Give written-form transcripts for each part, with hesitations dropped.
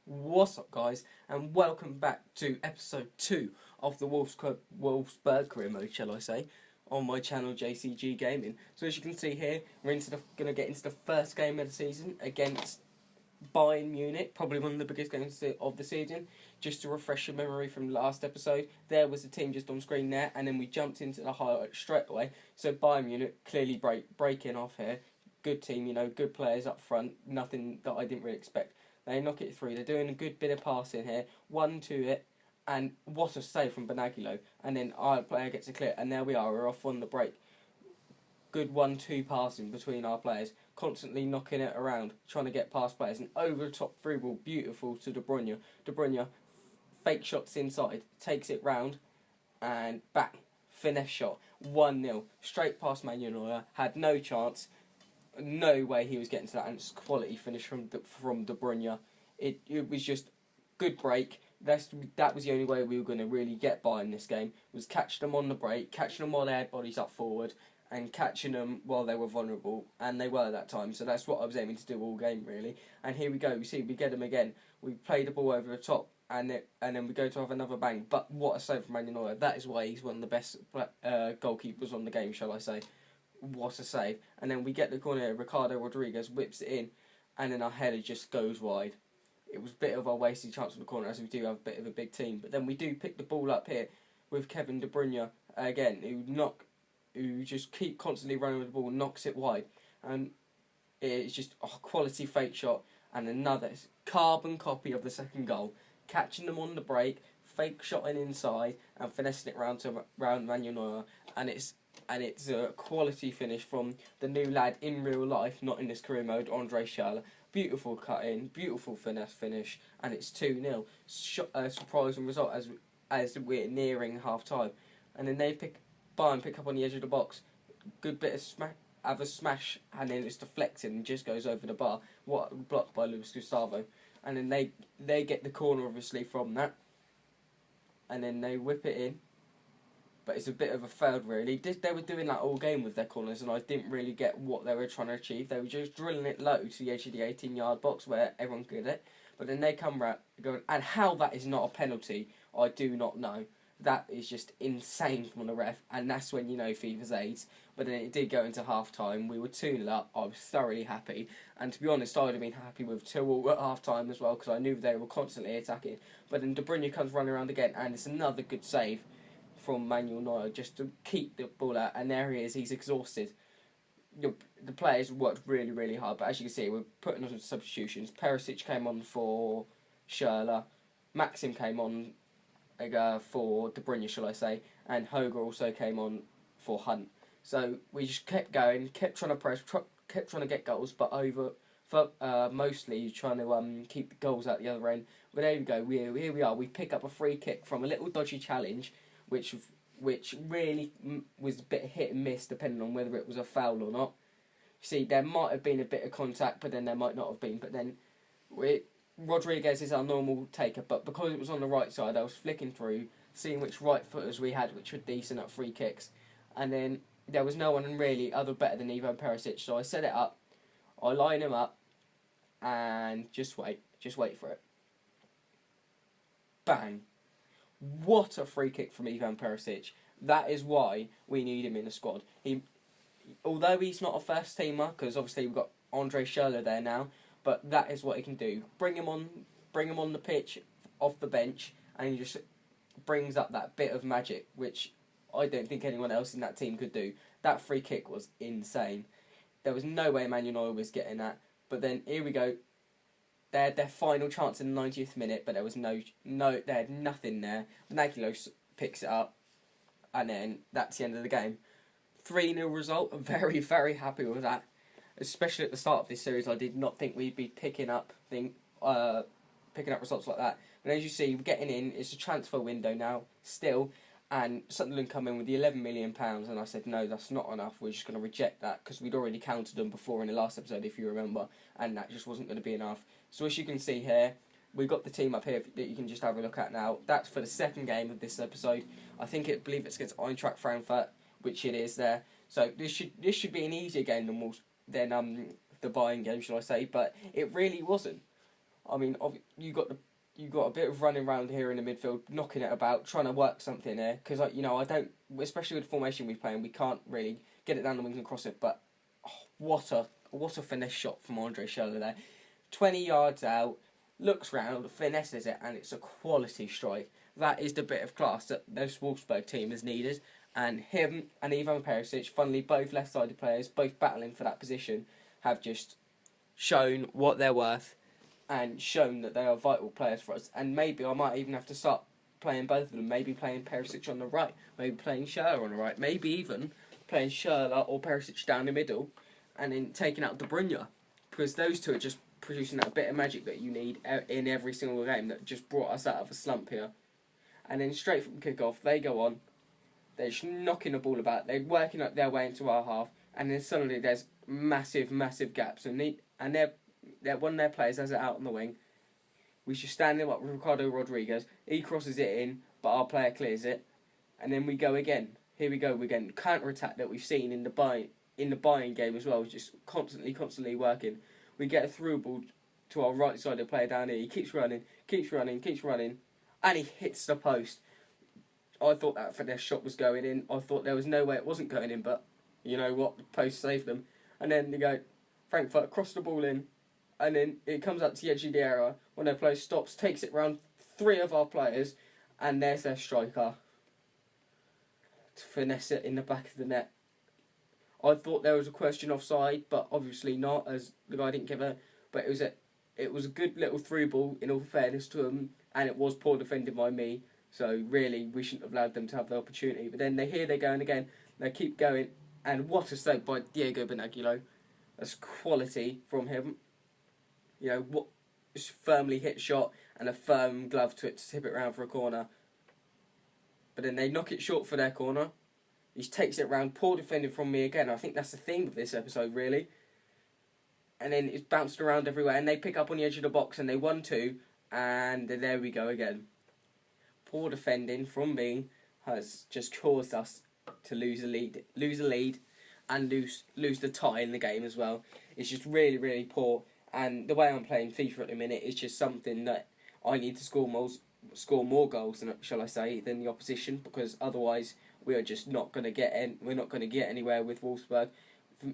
What's up, guys, and welcome back to episode 2 of the Wolfsburg career mode, shall I say, on my channel JCG Gaming. So as you can see here, we're going to get into the first game of the season against Bayern Munich, probably one of the biggest games of the season. Just to refresh your memory from the last episode, there was the team just on screen there, and then we jumped into the highlights straight away. So Bayern Munich clearly breaking off here. Good team, good players up front, nothing that I didn't really expect. They knock it through. They're doing a good bit of passing here. One to it, and what a save from Benaglio. And then our player gets a clear, and there we are. We're off on the break. Good 1-2 passing between our players, constantly knocking it around, trying to get past players, and over the top through ball, beautiful to De Bruyne. De Bruyne, fake shots inside, takes it round, and bang, finesse shot, 1-0, straight past Manuel Neuer, had no chance. No way he was getting to that, and it's quality finish from De Bruyne. It was just good break. That was the only way we were going to really get by in this game, was catching them on the break, catching them while they had bodies up forward, and catching them while they were vulnerable, and they were that time. So that's what I was aiming to do all game, really. And here we go. We get them again. We play the ball over the top, and then we go to have another bang. But what a save from Manuel Neuer. That is why he's one of the best goalkeepers on the game, shall I say. What a save. And then we get the corner, Ricardo Rodriguez whips it in, and then our header just goes wide. It was a bit of a wasted chance from the corner, as we do have a bit of a big team. But then we do pick the ball up here with Kevin De Bruyne again, who just keep constantly running with the ball, knocks it wide. And it's just a quality fake shot, and another carbon copy of the second goal. Catching them on the break, fake shotting inside, and finessing it round Manuel Neuer. And it's a quality finish from the new lad in real life, not in this career mode, Andre Schürrle. Beautiful cut in, beautiful finesse finish, and it's 2-0. Surprising result as we're nearing half time. And then Bayern pick up on the edge of the box. Good bit of have a smash, and then it's deflected and just goes over the bar. What blocked by Luis Gustavo. And then they get the corner obviously from that. And then they whip it in. But it's a bit of a failed, really. They were doing that all game with their corners, and I didn't really get what they were trying to achieve. They were just drilling it low to the edge of the 18-yard box where everyone could get it. But then they come round, going, and how that is not a penalty, I do not know. That is just insane from the ref, and that's when you know FIFA's AIDS. But then it did go into half-time. We were 2-0 up. I was thoroughly happy. And to be honest, I would have been happy with 2-2 at half-time as well, because I knew they were constantly attacking. But then De Bruyne comes running around again, and it's another good save from Manuel Neuer just to keep the ball out, and there he is, he's exhausted. The players worked really, really hard, but as you can see, we're putting on some substitutions. Perisic came on for Schürrle, Maxim came on for De Bruyne, shall I say, and Hoger also came on for Hunt. So we just kept going, kept trying to press, kept trying to get goals, but mostly trying to keep the goals out the other end. But there we go, here we are, we pick up a free kick from a little dodgy challenge, which really was a bit hit and miss depending on whether it was a foul or not. You see, there might have been a bit of contact, but then there might not have been. But then Rodriguez is our normal taker, but because it was on the right side, I was flicking through, seeing which right footers we had, which were decent at free kicks. And then there was no one really better than Ivan Perisic, so I set it up, I line him up, and just wait for it. Bang. What a free kick from Ivan Perisic. That is why we need him in the squad. Although he's not a first teamer, because obviously we've got Andre Schürrle there now, but that is what he can do. Bring him on the pitch off the bench, and he just brings up that bit of magic, which I don't think anyone else in that team could do. That free kick was insane. There was no way Manuel Neuer was getting that. But then here we go. They had their final chance in the 90th minute, but there was they had nothing there. Benaglio picks it up, and then that's the end of the game. 3-0 result. I'm very, very happy with that. Especially at the start of this series, I did not think we'd be picking up results like that. But as you see, we're getting in. It's a transfer window now, still. And Sunderland come in with the £11 million, and I said, no, that's not enough. We're just going to reject that, because we'd already counted them before in the last episode, if you remember, and that just wasn't going to be enough. So as you can see here, we've got the team up here that you can just have a look at now. That's for the second game of this episode. I believe it's against Eintracht Frankfurt, which it is there. So this should be an easier game than the Bayern game, shall I say, but it really wasn't. I mean, you got a bit of running around here in the midfield, knocking it about, trying to work something here. Because I don't, especially with the formation we play in, we can't really get it down the wings and cross it. But what a finesse shot from Andre Schürrle there, 20 yards out, looks round, finesses it, and it's a quality strike. That is the bit of class that this Wolfsburg team has needed. And him and Ivan Perisic, funnily both left-sided players, both battling for that position, have just shown what they're worth and shown that they are vital players for us. And maybe I might even have to start playing both of them. Maybe playing Perisic on the right, maybe playing Schürrle on the right, maybe even playing Schürrle or Perisic down the middle, and then taking out De Bruyne, because those two are just producing that bit of magic that you need in every single game that just brought us out of a slump here. And then straight from kick-off, they go on. They're just knocking the ball about. They're working up their way into our half, and then suddenly there's massive gaps, and they're one of their players has it out on the wing. We should stand him up with Ricardo Rodriguez. He crosses it in, but our player clears it, and then we go again. Here we go again. Counter attack that we've seen in the Bayern game as well, just constantly working. We get a through ball to our right sided player down here. He keeps running, and he hits the post. I thought that finesse shot was going in. I thought there was no way it wasn't going in, but you know what? The post saved them. And then they go, Frankfurt cross the ball in, and then it comes up to the edge of the area. One of their players stops, takes it round 3 of our players, and there's their striker to finesse it in the back of the net. I thought there was a question offside, but obviously not, as the guy didn't give a. But it was a good little through ball, in all fairness to him, and it was poor defending by me. So really, we shouldn't have allowed them to have the opportunity. But then they're going again. They keep going, and what a save by Diego Benaglio. That's quality from him. You know what? Firmly hit shot and a firm glove to it to tip it round for a corner. But then they knock it short for their corner. He takes it round. Poor defending from me again. I think that's the theme of this episode, really. And then it's bounced around everywhere, and they pick up on the edge of the box, and they 1-2, and there we go again. Poor defending from me has just caused us to lose a lead, and lose the tie in the game as well. It's just really poor, and the way I'm playing FIFA at the minute is just something that I need to score more goals, shall I say, than the opposition, because otherwise we are just not going to get we're not going to get anywhere with Wolfsburg.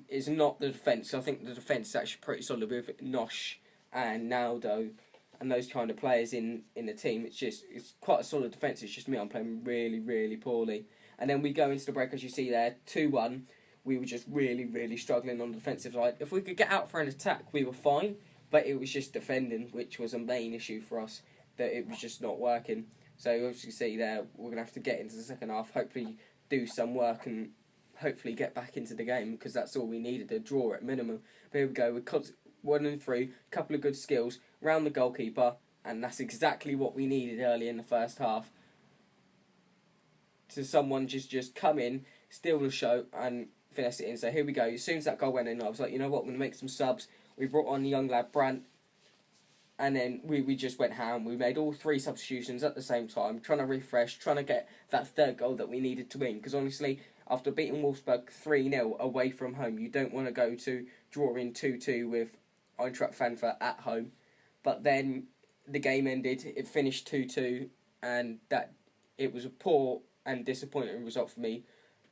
It's not the defence. I think the defence is actually pretty solid with Nosh and Naldo and those kind of players in the team. It's quite a solid defence. It's just me. I'm playing really poorly. And then we go into the break, as you see there, 2-1. We were just really struggling on the defensive side. If we could get out for an attack, we were fine. But it was just defending, which was a main issue for us. That it was just not working. So as you see there, we're going to have to get into the second half. Hopefully do some work and hopefully get back into the game, because that's all we needed, a draw at minimum. But here we go, we're 1-3, couple of good skills, round the goalkeeper, and that's exactly what we needed early in the first half. To someone just come in, steal the show, and finesse it in. So here we go. As soon as that goal went in, I was like, you know what, I'm going to make some subs. We brought on the young lad, Brandt, and then we just went ham. We made all 3 substitutions at the same time, trying to refresh, trying to get that third goal that we needed to win. Because honestly, after beating Wolfsburg 3-0 away from home, you don't want to go to drawing 2-2 with Eintracht Frankfurt at home. But then the game ended, it finished 2-2, and that it was a poor and disappointing result for me,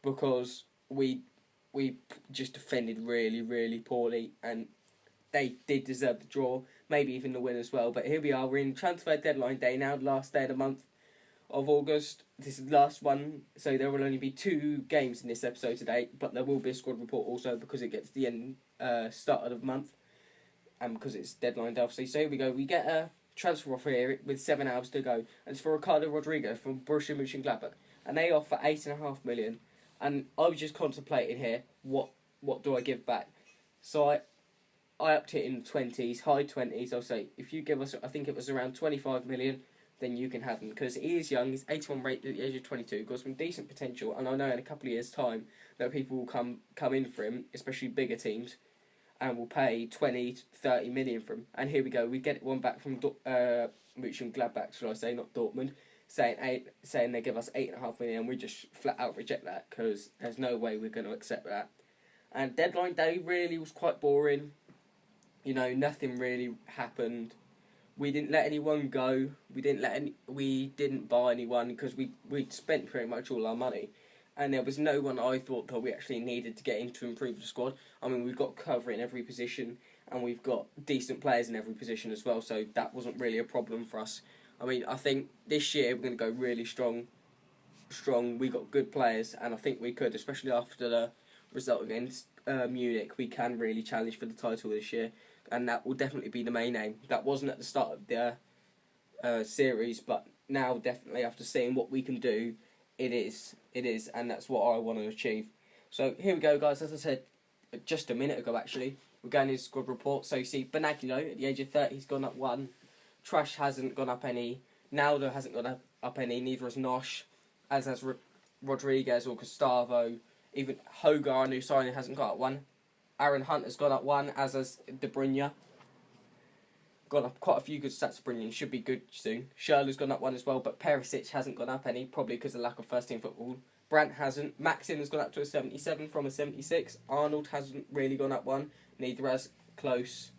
because we just defended really poorly, and they did deserve the draw, maybe even the win as well. But here we are, we're in transfer deadline day now, last day of the month of August. This is the last one, so there will only be 2 games in this episode today, but there will be a squad report also, because it gets the end start of the month, and because it's deadline day, obviously. So here we go, we get a transfer offer here with 7 hours to go, and it's for Ricardo Rodriguez from Borussia Mönchengladbach, and they offer 8.5 million. And I was just contemplating here, what do I give back? So I upped it in the 20s, high 20s. I'll say, if you give us, I think it was around 25 million, then you can have him. Because he is young, he's 81 rated at the age of 22, got some decent potential, and I know in a couple of years' time that people will come in for him, especially bigger teams, and will pay 20 to 30 million for him. And here we go, we get one back from Mönchengladbach, shall I say, not Dortmund, saying they give us 8.5 million, and we just flat out reject that, because there's no way we're going to accept that. And deadline day really was quite boring. You know, nothing really happened. We didn't let anyone go. We didn't buy anyone because we'd spent pretty much all our money, and there was no one I thought that we actually needed to get in to improve the squad. I mean, we've got cover in every position, and we've got decent players in every position as well, so that wasn't really a problem for us. I mean, I think this year we're going to go really strong. We got good players, and I think we could, especially after the result against Munich, we can really challenge for the title this year, and that will definitely be the main aim. That wasn't at the start of the series, but now definitely after seeing what we can do, it is, and that's what I want to achieve. So here we go, guys. As I said just a minute ago, actually, we're going into squad report. So you see, Benaglio at the age of 30, he's gone up 1. Trash hasn't gone up any. Naldo hasn't gone up any. Neither has Nosh, as has Rodriguez or Gustavo. Even Hogar, our new signing, hasn't got up 1. Aaron Hunt has gone up 1, as has De Bruyne. Gone up quite a few good stats. De Bruyne should be good soon. Schürrle's gone up 1 as well, but Perisic hasn't gone up any, probably because of the lack of first team football. Brandt hasn't. Maxim has gone up to a 77 from a 76. Arnold hasn't really gone up 1. Neither has Close,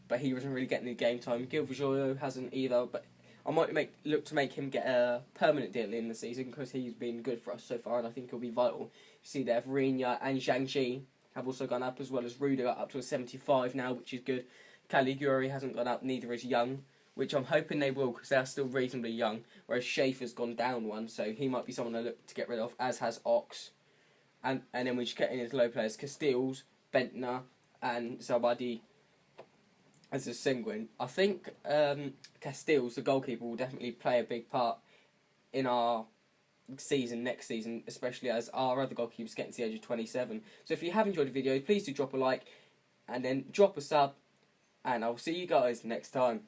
but he wasn't really getting the game time. Gilvajoyo hasn't either, but I might look to make him get a permanent deal in the season because he's been good for us so far, and I think he'll be vital. You see there, Vrinya and Zhangji have also gone up, as well as Rudiger up to a 75 now, which is good. Caliguri hasn't gone up, neither is Young, which I'm hoping they will because they're still reasonably young, whereas Schaefer's gone down 1, so he might be someone I look to get rid of, as has Ox. And then we just get in his low players, Castells, Bentner, and Zabadi as a Senguin. I think Castells, the goalkeeper, will definitely play a big part in our season next season, especially as our other goalkeepers getting to the age of 27. So if you have enjoyed the video, please do drop a like and then drop a sub, and I'll see you guys next time.